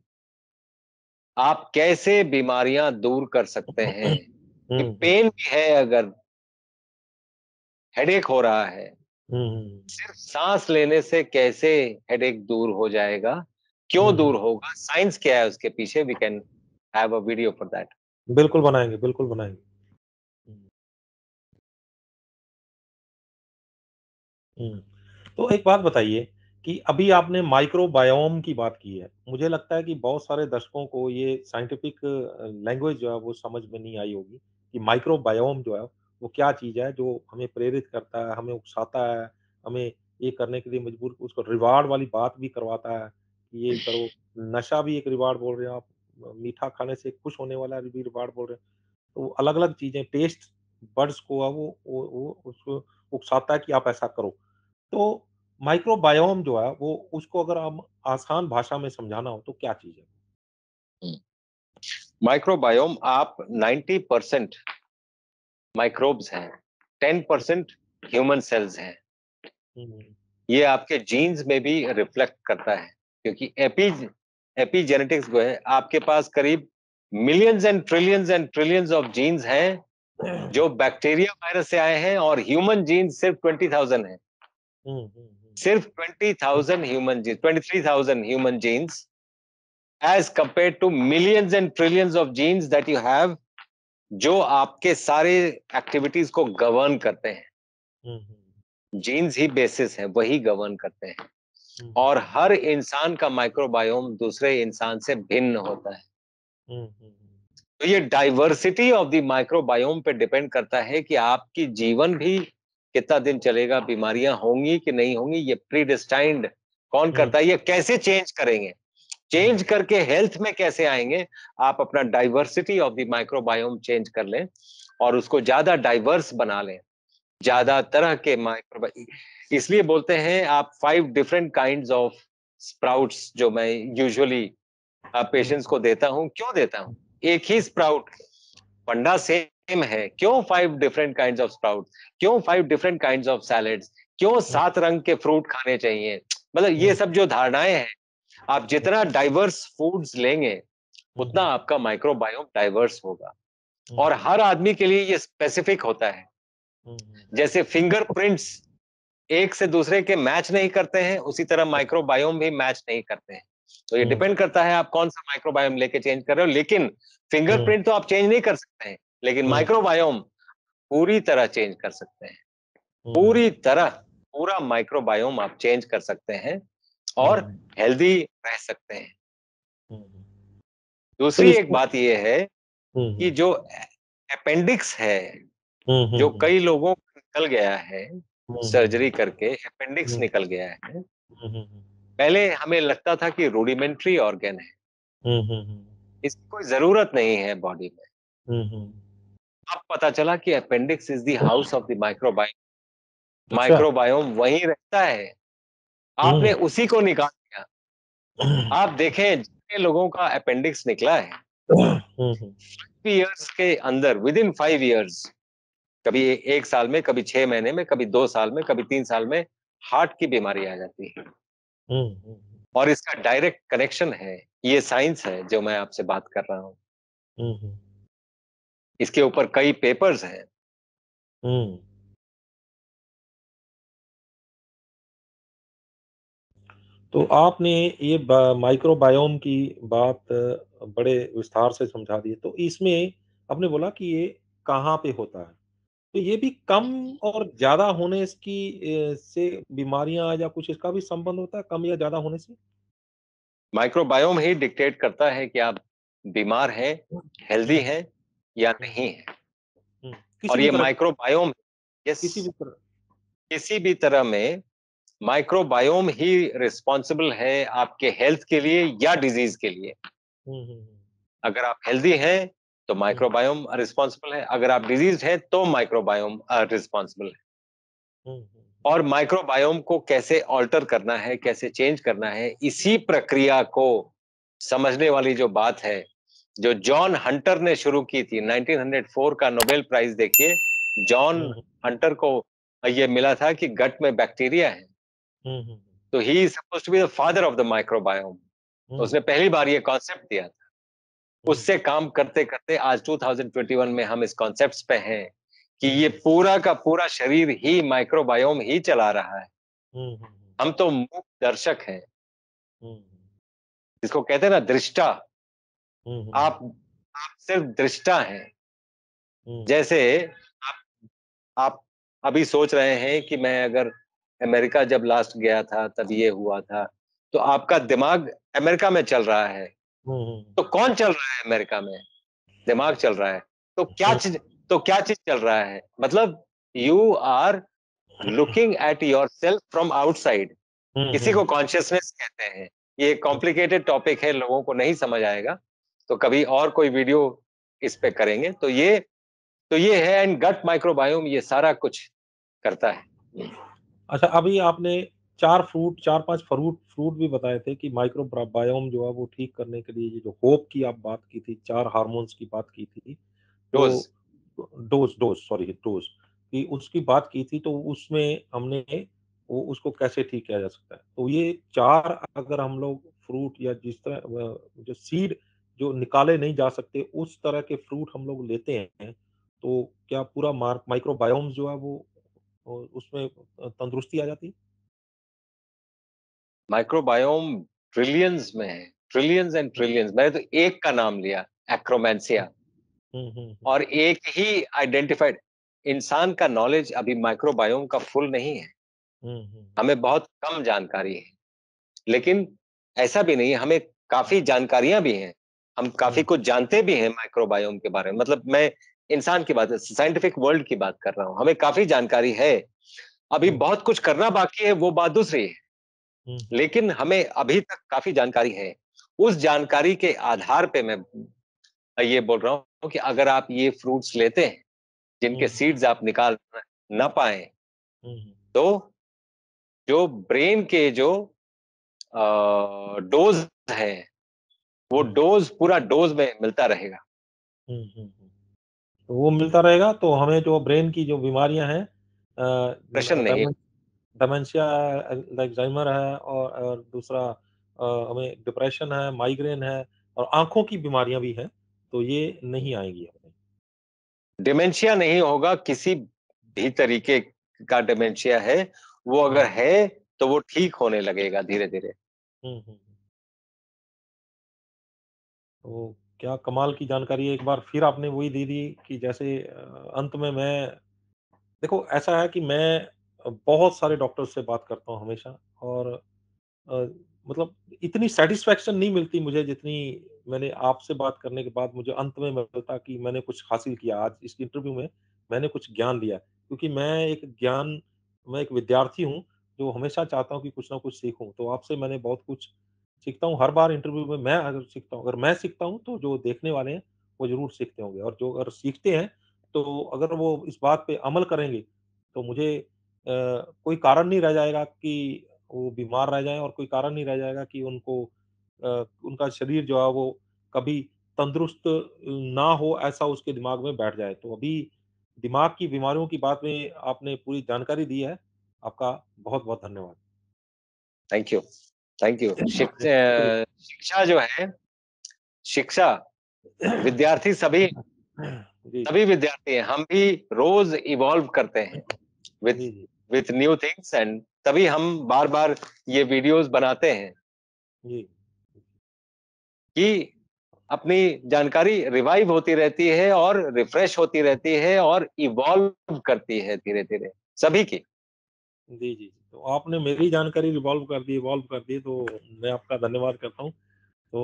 आप कैसे बीमारियां दूर कर सकते हैं। पेन भी है, अगर हेडेक हो रहा है, सिर्फ सांस लेने से कैसे हेडेक दूर हो जाएगा, क्यों दूर होगा, साइंस क्या है उसके पीछे, we can have a video for that. बिल्कुल बनाएंगे, बिल्कुल बनाएंगे। तो एक बात बताइए कि अभी आपने माइक्रोबायोम की बात की है। मुझे लगता है कि बहुत सारे दर्शकों को ये साइंटिफिक लैंग्वेज जो है वो समझ में नहीं आई होगी कि माइक्रोबायोम जो है वो क्या चीज़ है जो हमें प्रेरित करता है, हमें उकसाता है, हमें ये करने के लिए मजबूर, उसको रिवार्ड वाली बात भी करवाता है कि ये करो। नशा भी एक रिवार्ड बोल रहे हैं आप, मीठा खाने से खुश होने वाला भी रिवार्ड बोल रहे हैं। तो अलग-अलग चीज़ें टेस्ट बड्स को वो उसको उकसाता है कि आप ऐसा करो। तो माइक्रोबायोम जो है वो उसको अगर हम आसान भाषा में समझाना हो तो क्या चीज़ है? माइक्रोबायोम, आप 90% माइक्रोब्स हैं, 10% ह्यूमन सेल्स हैं। ये आपके जीन्स में भी रिफ्लेक्ट करता है, क्योंकि एपीजेनेटिक्स जो है, आपके पास करीब millions and trillions of genes हैं जो बैक्टीरिया वायरस से आए हैं, और ह्यूमन जीन्स सिर्फ 20,000 है। सिर्फ 20,000 human genes, 23,000 human genes as compared to millions and trillions of genes that you have, जो आपके सारे एक्टिविटीज को गवर्न करते हैं। जीन्स ही बेसिस है, वही गवर्न करते हैं। और हर इंसान का माइक्रोबायोम दूसरे इंसान से भिन्न होता है। तो ये डाइवर्सिटी ऑफ द माइक्रोबायोम पे डिपेंड करता है कि आपकी जीवन भी कितना दिन चलेगा, बीमारियां होंगी कि नहीं होंगी, ये प्रीडिस्टाइंड कौन करता है, ये कैसे चेंज करेंगे, चेंज करके हेल्थ में कैसे आएंगे। आप अपना diversity of the microbiome change कर लें और उसको ज्यादा डाइवर्स बना लें, ज्यादा तरह के माइक्रोबायोम। इसलिए बोलते हैं आप 5 डिफरेंट काइंड्स ऑफ स्प्राउट्स, जो मैं यूजुअली पेशेंट्स को देता हूं। क्यों देता हूं? एक ही स्प्राउट, फंडा सेम है, क्यों 5 डिफरेंट काइंड्स ऑफ स्प्राउट, क्यों 5 डिफरेंट काइंड्स ऑफ सैलेड्स, क्यों 7 रंग के फ्रूट खाने चाहिए। मतलब ये सब जो धारणाएं हैं, आप जितना डाइवर्स फूड्स लेंगे उतना आपका माइक्रोबायोम डाइवर्स होगा। और हर आदमी के लिए ये स्पेसिफिक होता है। जैसे फिंगरप्रिंट्स एक से दूसरे के मैच नहीं करते हैं, उसी तरह माइक्रोबायोम भी मैच नहीं करते हैं। तो ये डिपेंड करता है आप कौन सा माइक्रोबायोम लेके चेंज कर रहे हो। लेकिन फिंगरप्रिंट तो आप चेंज नहीं कर सकते हैं, लेकिन माइक्रोबायोम पूरी तरह चेंज कर सकते हैं। पूरी तरह पूरा माइक्रोबायोम आप चेंज कर सकते हैं और हेल्दी रह सकते हैं। दूसरी एक बात यह है कि जो अपेंडिक्स है, जो कई लोगों को निकल गया है सर्जरी करके, अपेंडिक्स निकल गया है। पहले हमें लगता था कि रूडिमेंट्री ऑर्गन है, इसकी कोई जरूरत नहीं है बॉडी में। अब पता चला कि appendix is the house of the microbiome. Microbiome वहीं रहता है, आपने उसी को निकाल दिया। आप देखें जितने लोगों का अपेंडिक्स निकला है 5 इयर्स के अंदर, विद इन 5 इयर्स, कभी 1 साल में, कभी 6 महीने में, कभी 2 साल में, कभी 3 साल में, हार्ट की बीमारी आ जाती है। हम्म। और इसका डायरेक्ट कनेक्शन है, ये साइंस है जो मैं आपसे बात कर रहा हूँ। हम्म। इसके ऊपर कई पेपर्स हैं। हम्म। तो आपने ये माइक्रोबायोम की बात बड़े विस्तार से समझा दी। तो इसमें आपने बोला कि ये कहाँ पे होता है? तो ये भी कम और ज़्यादा होने से बीमारियाँ या कुछ इसका भी संबंध होता है, कम या ज़्यादा होने से? माइक्रोबायोम ही डिक्टेट करता है कि आप बीमार हैं, हेल्दी हुँ, हैं या हुँ, नहीं हैं। हुँ। किसी और भी ये तरह माइक्रोबायोम, यस, किसी भी तरह किसी भी तरह में माइक्रोबायोम ही रिस्पॉन्सिबल है आपके हेल्थ के लिए या डिजीज के लिए। हुँ, हुँ, हुँ, अगर आप हेल्दी हैं तो हुँ, माइक्रोबायोम रिस्पॉन्सिबल है, अगर आप डिजीज हैं तो माइक्रोबायोम रिस्पॉन्सिबल है। हुँ, हुँ, और माइक्रोबायोम को कैसे ऑल्टर करना है, कैसे चेंज करना है, इसी प्रक्रिया को समझने वाली जो बात है, जो जॉन हंटर ने शुरू की थी, 1904 का नोबेल प्राइज देखिए, जॉन हुँ, हंटर को ये मिला था कि गट में बैक्टीरिया है। हुँ, हुँ, तो he is supposed to be the father of the microbiome. तो हुँ, उसने पहली बार ये कॉन्सेप्ट दिया था। हुँ, उससे काम करते करते आज 2021 में हम इस कॉन्सेप्ट्स पे हैं कि हुँ, ये पूरा का पूरा शरीर ही माइक्रोबायोम ही चला रहा है। हुँ, हुँ, हम तो मूक दर्शक हैं, हुँ, जिसको कहते हैं ना दृष्टा। हुँ, हुँ, आप सिर्फ दृष्टा हैं। हुँ, जैसे आप आप अभी सोच रहे हैं कि मैं अगर अमेरिका जब लास्ट गया था तब ये हुआ था, तो आपका दिमाग अमेरिका में चल रहा है। हुँ, हुँ, तो कौन चल रहा है अमेरिका में? दिमाग चल रहा है। तो क्या हुँ, चीज तो क्या चीज चल रहा है? मतलब you are looking at yourself from outside. हुँ, इसी हुँ। को कॉन्शियसनेस कहते हैं। ये कॉम्प्लिकेटेड टॉपिक है, लोगों को नहीं समझ आएगा। तो कभी और कोई वीडियो इस पे करेंगे। तो ये है, एंड गट माइक्रोबायोम ये सारा कुछ करता है। अच्छा, अभी आपने 4-5 फ्रूट फ्रूट भी बताए थे कि बायोम जो है वो ठीक करने के लिए ये जो होप की आप बात की थी, 4 हार्मोन्स की बात की थी, डोज। तो डोज़ कि उसकी बात की थी, तो उसमें हमने वो उसको कैसे ठीक किया जा सकता है। तो ये 4 अगर हम लोग फ्रूट या जिस तरह जो सीड जो निकाले नहीं जा सकते, उस तरह के फ्रूट हम लोग लेते हैं, तो क्या पूरा माइक्रोबायोम जो है वो उसमें तंदुरुस्ती आ जाती है? माइक्रोबायोम ट्रिलियंस में है, ट्रिलियंस एंड ट्रिलियंस। मैंने तो एक का नाम लिया, एक्रोमेंसिया। हुँ, हुँ, हुँ, और एक ही आइडेंटिफाइड। इंसान का नॉलेज अभी माइक्रोबायोम का फुल नहीं है। हुँ, हुँ, हमें बहुत कम जानकारी है। लेकिन ऐसा भी नहीं है, हमें काफ़ी जानकारियाँ भी हैं। हम काफ़ी हुँ, कुछ जानते भी हैं माइक्रोबायोम के बारे में। मतलब मैं इंसान की बात, साइंटिफिक वर्ल्ड की बात कर रहा हूँ। हमें काफ़ी जानकारी है। अभी हुँ, बहुत कुछ करना बाकी है, वो बात दूसरी है। हुँ, लेकिन हमें अभी तक काफ़ी जानकारी है। उस जानकारी के आधार पे मैं ये बोल रहा हूँ कि अगर आप ये फ्रूट्स लेते हैं, हुँ, जिनके सीड्स आप निकाल ना पाएँ, हुँ, तो जो ब्रेन के जो डोज़ है, वो हुँ, डोज़ पूरा डोज़ में मिलता रहेगा। हुँ, हुँ, हुँ। तो वो मिलता रहेगा तो हमें जो ब्रेन की जो बीमारियाँ हैं डिप्रेशन नहीं। डिमेंशिया अल्ज़ाइमर है और दूसरा हमें डिप्रेशन है, माइग्रेन है और आँखों की बीमारियाँ भी हैं, तो ये नहीं आएँगी हमें। डिमेंशिया नहीं होगा, किसी भी तरीके का डिमेंशिया है, वो हुँ, अगर है, तो वो ठीक होने लगेगा धीरे-धीरे। हुँ, हुँ। तो क्या कमाल की जानकारी है, एक बार फिर आपने वही दे दी कि जैसे अंत में मैं देखो ऐसा है कि मैं बहुत सारे डॉक्टर्स से बात करता हूँ हमेशा और अ, मतलब इतनी सैटिस्फैक्शन नहीं मिलती मुझे जितनी मैंने आपसे बात करने के बाद मुझे अंत में मिलता कि मैंने कुछ हासिल किया आज इस इंटरव्यू में मैंने कुछ ज्ञान दिया। क्योंकि मैं एक विद्यार्थी हूँ, जो हमेशा चाहता हूँ कि कुछ ना कुछ सीखूँ। तो आपसे मैंने बहुत कुछ सीखता हूँ, हर बार इंटरव्यू में मैं अगर मैं सीखता हूँ तो जो देखने वाले हैं, वो ज़रूर सीखते होंगे और जो अगर सीखते हैं, तो अगर वो इस बात पे अमल करेंगे, तो मुझे कोई कारण नहीं रह जाएगा कि वो बीमार रह जाएँ और कोई कारण नहीं रह जाएगा कि उनका शरीर जो है वो कभी तंदुरुस्त ना हो ऐसा उसके दिमाग में बैठ जाए। तो अभी दिमाग की बीमारियों की बात में आपने पूरी जानकारी दी है आपका बहुत-बहुत धन्यवाद। Thank you, thank you. शुक्रिया। शिक्षा जो है, शिक्षा विद्यार्थी सभी जी, सभी विद्यार्थी हैं, हम भी रोज इवॉल्व करते हैं विथ जी, जी, विथ न्यू थिंग्स, एंड तभी हम बार-बार ये वीडियोस बनाते हैं जी, कि अपनी जानकारी रिवाइव होती रहती है और रिफ्रेश होती रहती है और इवॉल्व करती है धीरे-धीरे सभी की। जी, जी। तो आपने मेरी जानकारी इवॉल्व कर दी, तो मैं आपका धन्यवाद करता हूँ। तो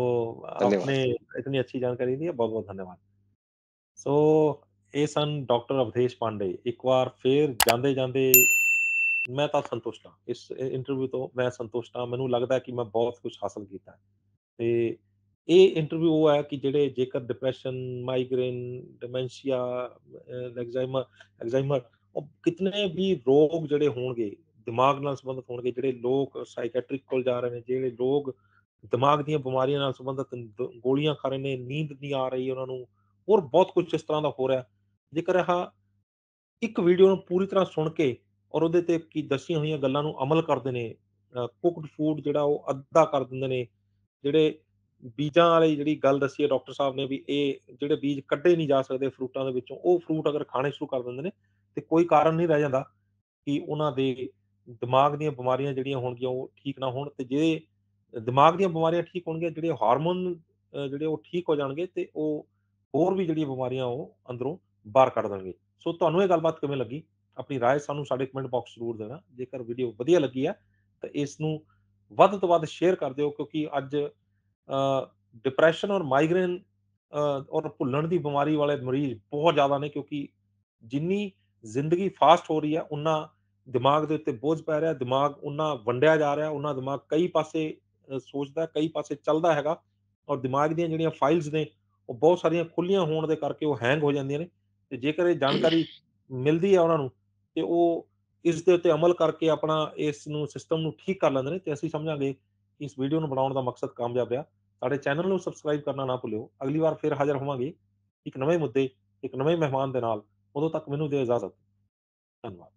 धन्यवाद। आपने इतनी अच्छी जानकारी दी है, बहुत-बहुत धन्यवाद। ਸੋ ਇਹ ਸਨ ਡਾਕਟਰ ਅਵਧੇਸ਼ ਪਾਂਡੇ। ਇੱਕ ਵਾਰ ਫੇਰ ਜਾਂਦੇ-ਜਾਂਦੇ ਮੈਂ ਤਾਂ ਸੰਤੁਸ਼ਟ ਹਾਂ। ਇਸ ਇੰਟਰਵਿਊ ਤੋਂ ਮੈਂ ਸੰਤੁਸ਼ਟ ਹਾਂ। ਮੈਨੂੰ ਲੱਗਦਾ ਹੈ ਕਿ ਮੈਂ ਬਹੁਤ ਕੁਝ ਹਾਸਲ ਕੀਤਾ ਹੈ। ਤੇ ਇਹ ਇੰਟਰਵਿਊ ਉਹ ਹੈ ਕਿ ਜਿਹੜੇ ਜੇਕਰ ਡਿਪਰੈਸ਼ਨ, ਮਾਈਗ੍ਰੇਨ, ਡਿਮੈਂਸ਼ੀਆ, ਐਲਜ਼ਾਈਮਰ ਉਹ ਕਿਤਨੇ ਵੀ ਰੋਗ ਜਿਹੜੇ ਹੋਣਗੇ, ਦਿਮਾਗ ਨਾਲ ਸੰਬੰਧਿਤ ਹੋਣਗੇ, ਜਿਹੜੇ ਲੋਕ ਸਾਈਕੈਟ੍ਰਿਕ ਕੋਲ ਜਾ ਰਹੇ ਨੇ, ਜਿਹੜੇ ਲੋਕ ਦਿਮਾਗ ਦੀਆਂ ਬਿਮਾਰੀਆਂ ਨਾਲ ਸੰਬੰਧਿਤ ਗੋਲੀਆਂ ਖਾ ਰਹੇ ਨੇ, ਨੀਂਦ ਨਹੀਂ ਆ ਰਹੀ ਉਹਨਾਂ ਨੂੰ, ਹੋਰ ਬਹੁਤ ਕੁਝ ਇਸ ਤਰ੍ਹਾਂ ਦਾ ਹੋ ਰਿਹਾ। ਜੇਕਰ ਆਹ ਇੱਕ ਵੀਡੀਓ ਨੂੰ ਪੂਰੀ ਤਰ੍ਹਾਂ ਸੁਣ ਕੇ ਔਰ ਉਹਦੇ ਤੇ ਕੀ ਦੱਸੀਆਂ ਹੋਈਆਂ ਗੱਲਾਂ ਨੂੰ ਅਮਲ ਕਰਦੇ ਨੇ, ਕੁਕਡ ਫੂਡ ਜਿਹੜਾ ਉਹ ਅੱਧਾ ਕਰ ਦਿੰਦੇ ਨੇ, ਜਿਹੜੇ ਬੀਜਾਂ ਵਾਲੀ ਜਿਹੜੀ ਗੱਲ ਦੱਸੀ ਹੈ ਡਾਕਟਰ ਸਾਹਿਬ ਨੇ ਵੀ ਇਹ ਜਿਹੜੇ ਬੀਜ ਕੱਢੇ ਨਹੀਂ ਜਾ ਸਕਦੇ ਫਰੂਟਾਂ ਦੇ ਵਿੱਚੋਂ, ਉਹ ਫਰੂਟ ਅਗਰ ਖਾਣੇ ਸ਼ੁਰੂ ਕਰ ਦਿੰਦੇ ਨੇ, ਤੇ ਕੋਈ ਕਾਰਨ ਨਹੀਂ ਰਹਿ ਜਾਂਦਾ ਕਿ ਉਹਨਾਂ ਦੇ ਦਿਮਾਗ ਦੀਆਂ ਬਿਮਾਰੀਆਂ ਜਿਹੜੀਆਂ ਹੋਣਗੀਆਂ ਉਹ ਠੀਕ ਨਾ ਹੋਣ। ਤੇ ਜੇ ਦਿਮਾਗ ਦੀਆਂ ਬਿਮਾਰੀਆਂ ਠੀਕ ਹੋਣਗੀਆਂ, ਜਿਹੜੇ ਹਾਰਮੋਨ ਜਿਹੜੇ ਉਹ ਠੀਕ ਹੋ ਜਾਣਗੇ, ਤੇ ਉਹ ਹੋਰ ਵੀ ਜਿਹੜੀਆਂ ਬਿਮਾਰੀਆਂ ਉਹ ਅੰਦਰੋਂ ਬਾਹਰ ਕੱਢ ਦੇਣਗੇ। ਸੋ ਤੁਹਾਨੂੰ ਇਹ ਗੱਲਬਾਤ ਕਿਵੇਂ ਲੱਗੀ? ਆਪਣੀ ਰਾਏ ਸਾਨੂੰ ਸਾਡੇ ਕਮੈਂਟ ਬਾਕਸ ਜ਼ਰੂਰ ਦੇਣਾ। ਜੇਕਰ ਵੀਡੀਓ ਵਧੀਆ ਲੱਗੀ ਹੈ, ਤਾਂ ਇਸ ਨੂੰ ਵੱਧ ਤੋਂ ਵੱਧ ਸ਼ੇਅਰ ਕਰ ਦਿਓ, ਕਿਉਂਕਿ ਅੱਜ ਡਿਪਰੈਸ਼ਨ ਔਰ ਮਾਈਗ੍ਰੇਨ ਔਰ ਭੁੱਲਣ ਦੀ ਬਿਮਾਰੀ ਵਾਲੇ ਮਰੀਜ਼ ਬਹੁਤ ਜ਼ਿਆਦਾ ਨੇ, ਕਿਉਂਕਿ ਜਿੰਨੀ ਜ਼ਿੰਦਗੀ ਫਾਸਟ ਹੋ ਰਹੀ ਹੈ, ਉਨਾ ਦਿਮਾਗ ਦੇ ਉੱਤੇ ਬੋਝ ਪੈ ਰਿਹਾ, ਦਿਮਾਗ ਉਨਾ ਵੰਡਿਆ ਜਾ ਰਿਹਾ, ਉਨਾ ਦਿਮਾਗ ਕਈ ਪਾਸੇ ਸੋਚਦਾ, ਕਈ ਪਾਸੇ ਚੱਲਦਾ ਹੈਗਾ, ਔਰ ਦਿਮਾਗ ਦੀਆਂ ਜਿਹੜੀਆਂ ਫਾਈਲਸ ਨੇ, ਉਹ ਬਹੁਤ ਸਾਰੀਆਂ ਖੁੱਲੀਆਂ ਹੋਣ ਦੇ ਕਰਕੇ ਉਹ ਹੈਂਗ ਹੋ ਜਾਂਦੀਆਂ ਨੇ। ਤੇ ਜੇਕਰ ਇਹ ਜਾਣਕਾਰੀ ਮਿਲਦੀ ਹੈ ਉਹਨਾਂ ਨੂੰ, ਤੇ ਉਹ ਇਸ ਦੇ ਉੱਤੇ ਅਮਲ ਕਰਕੇ ਆਪਣਾ ਇਸ ਨੂੰ ਸਿਸਟਮ ਨੂੰ ਠੀਕ ਕਰ ਲੈਂਦੇ ਨੇ, ਤੇ ਅਸੀਂ ਸਮਝਾਂਗੇ ਕਿ ਇਸ ਵੀਡੀਓ ਨੂੰ ਬਣਾਉਣ ਦਾ ਮਕਸਦ ਕਾਮਯਾਬ ਰਿਹਾ। ਸਾਡੇ ਚੈਨਲ ਨੂੰ ਸਬਸਕ੍ਰਾਈਬ ਕਰਨਾ ਨਾ ਭੁੱਲਿਓ। ਅਗਲੀ ਵਾਰ ਫਿਰ ਹਾਜ਼ਰ ਹੋਵਾਂਗੇ ਇੱਕ ਨਵੇਂ ਮੁੱਦੇ, ਇੱਕ ਨਵੇਂ ਮਹਿਮਾਨ ਦੇ ਨਾਲ। ਉਦੋਂ ਤੱਕ ਮੈਨੂੰ ਦਿਓ ਇਜਾਜ਼ਤ। ਧੰਨਵਾਦ।